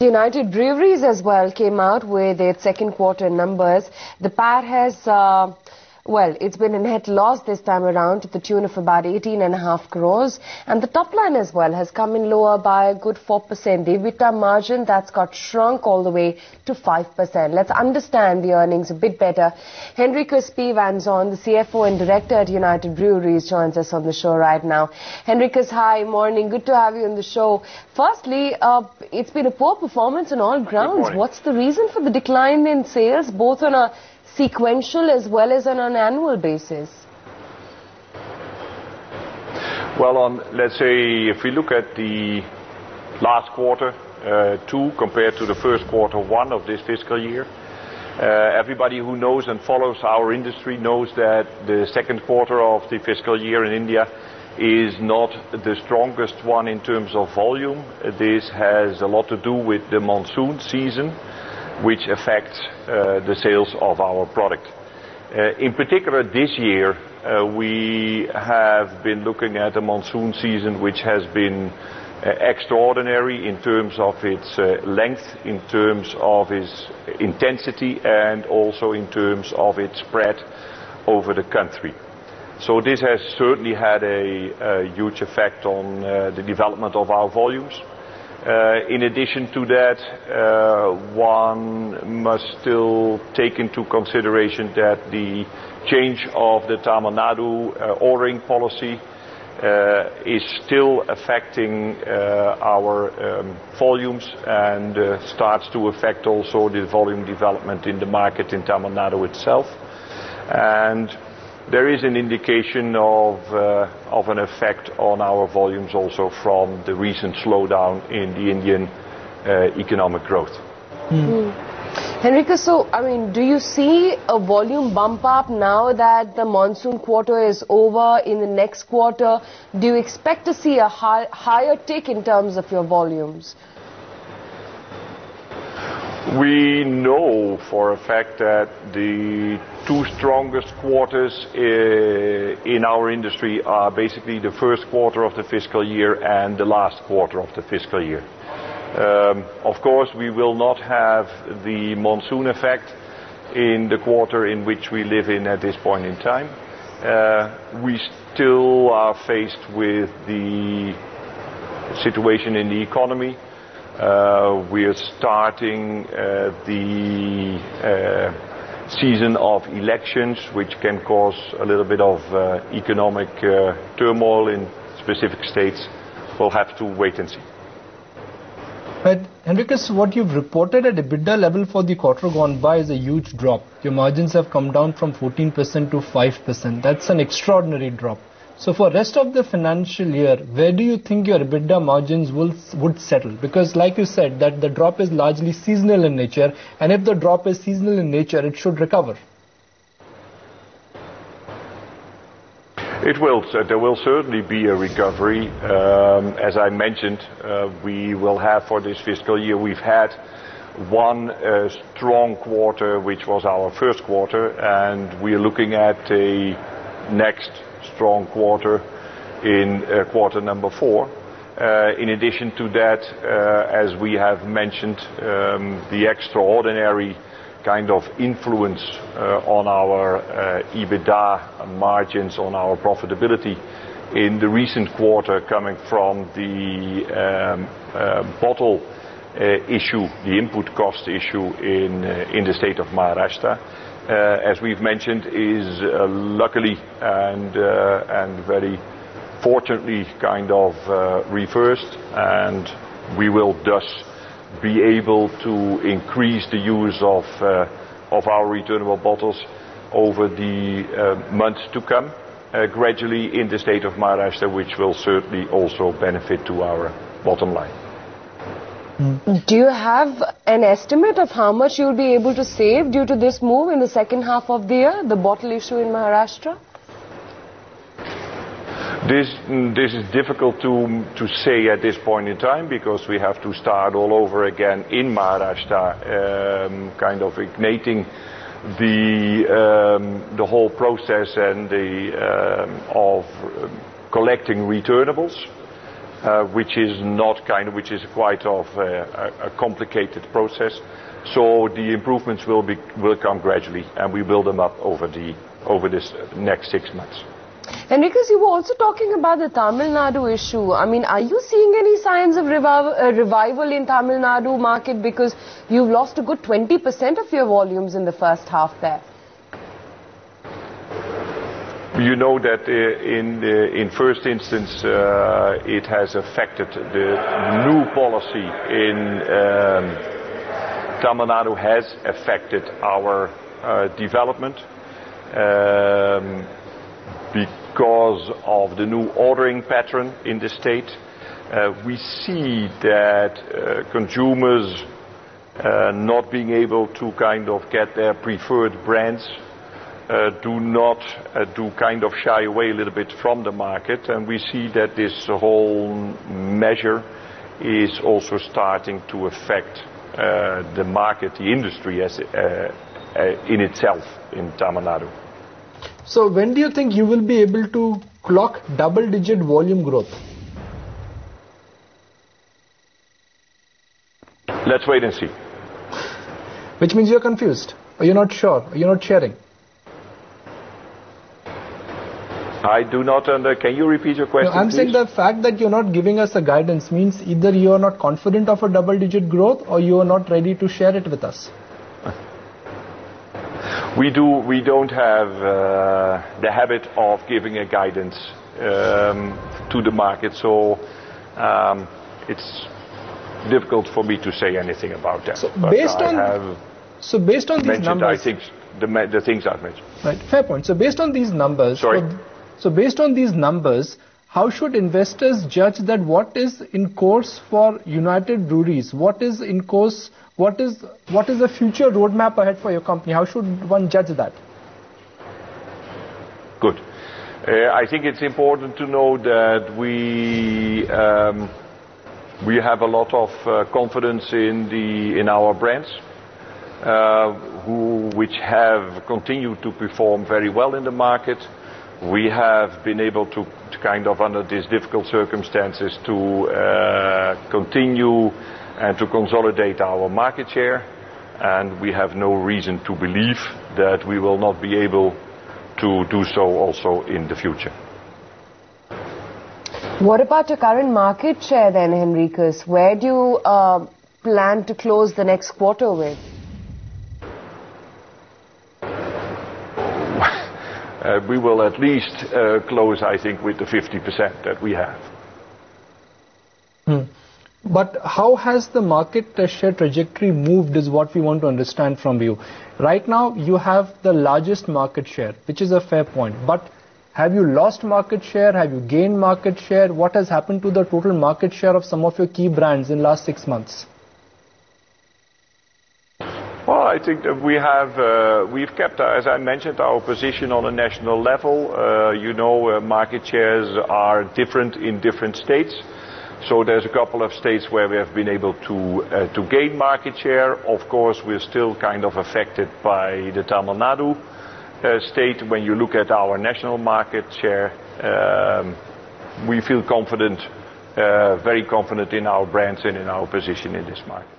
United Breweries as well came out with its second quarter numbers. The PAT has, it's been a net loss this time around to the tune of about 18.5 crores. And the top line as well has come in lower by a good 4%. The EBITDA margin, that's got shrunk all the way to 5%. Let's understand the earnings a bit better. Henricus P. Van Zon, the CFO and Director at United Breweries, joins us on the show right now. Henricus, hi, morning. Good to have you on the show. Firstly, it's been a poor performance on all grounds. What's the reason for the decline in sales, both on a sequential as well as on an annual basis? Well, let's say if we look at the last quarter, 2 compared to the first quarter 1 of this fiscal year, everybody who knows and follows our industry knows that the second quarter of the fiscal year in India is not the strongest one in terms of volume. This has a lot to do with the monsoon season, which affects the sales of our product. In particular this year, we have been looking at a monsoon season which has been extraordinary in terms of its length, in terms of its intensity, and also in terms of its spread over the country. So this has certainly had a huge effect on the development of our volumes. In addition to that, one must still take into consideration that the change of the Tamil Nadu ordering policy is still affecting our volumes and starts to affect also the volume development in the market in Tamil Nadu itself. And there is an indication of an effect on our volumes also from the recent slowdown in the Indian economic growth. Henricus, so, do you see a volume bump up now that the monsoon quarter is over in the next quarter? Do you expect to see a higher tick in terms of your volumes? We know for a fact that the 2 strongest quarters in our industry are basically the first quarter of the fiscal year and the last quarter of the fiscal year. Of course, we will not have the monsoon effect in the quarter in which we live in at this point in time. We still are faced with the situation in the economy. We are starting the season of elections, which can cause a little bit of economic turmoil in specific states. We'll have to wait and see. But Henricus, what you've reported at EBITDA level for the quarter gone by is a huge drop. Your margins have come down from 14% to 5%. That's an extraordinary drop. So for rest of the financial year, where do you think your EBITDA margins would settle? Because like you said, that the drop is largely seasonal in nature, and if the drop is seasonal in nature, it should recover. It will. There will certainly be a recovery. As I mentioned, we will have for this fiscal year, we've had one strong quarter, which was our first quarter, and we are looking at a next strong quarter in quarter number 4. In addition to that, as we have mentioned, the extraordinary kind of influence on our EBITDA margins, on our profitability in the recent quarter coming from the bottle issue, the input cost issue in the state of Maharashtra, as we've mentioned, is luckily and very fortunately kind of reversed, and we will thus be able to increase the use of our returnable bottles over the months to come gradually in the state of Maharashtra, which will certainly also benefit to our bottom line. Do you have an estimate of how much you'll be able to save due to this move in the second half of the year, the bottle issue in Maharashtra? This is difficult to say at this point in time, because we have to start all over again in Maharashtra, kind of igniting the whole process and of collecting returnables. which is quite a complicated process. So the improvements will come gradually, and we build them up over this next 6 months. Enriquez, you were also talking about the Tamil Nadu issue. I mean, are you seeing any signs of revival in Tamil Nadu market, because you've lost a good 20% of your volumes in the first half there? You know that in first instance it has affected the new policy in Tamil Nadu has affected our development because of the new ordering pattern in the state. We see that consumers not being able to get their preferred brands do shy away a little bit from the market, and we see that this whole measure is also starting to affect the market, the industry as in itself in Tamil Nadu. So when do you think you will be able to clock double-digit volume growth? Let's wait and see. Which means you're confused, or you're not sure, or you're not sharing. I do not can you repeat your question, No, I'm please? saying the fact that you're not giving us a guidance means either you are not confident of a double-digit growth, or you are not ready to share it with us. We don't have the habit of giving a guidance to the market, so it's difficult for me to say anything about that. So based on these numbers, I think the things I've mentioned. Right, fair point. So based on these numbers, Sorry. So based on these numbers, how should investors judge that what is in course for United Breweries? What is in course? What is the future roadmap ahead for your company? How should one judge that? Good. I think it's important to know that we have a lot of confidence in our brands, which have continued to perform very well in the market. We have been able to under these difficult circumstances to continue and to consolidate our market share, and we have no reason to believe that we will not be able to do so also in the future. What about your current market share then, Enriquez? Where do you plan to close the next quarter with? We will at least close, I think, with the 50% that we have. But how has the market share trajectory moved is what we want to understand from you. Right now, you have the largest market share, which is a fair point. But have you lost market share? Have you gained market share? What has happened to the total market share of some of your key brands in the last 6 months? Well, I think that we've kept, as I mentioned, our position on a national level. Market shares are different in different states. So there's a couple of states where we have been able to gain market share. Of course, we're still affected by the Tamil Nadu state. When you look at our national market share, we feel confident, very confident in our brands and in our position in this market.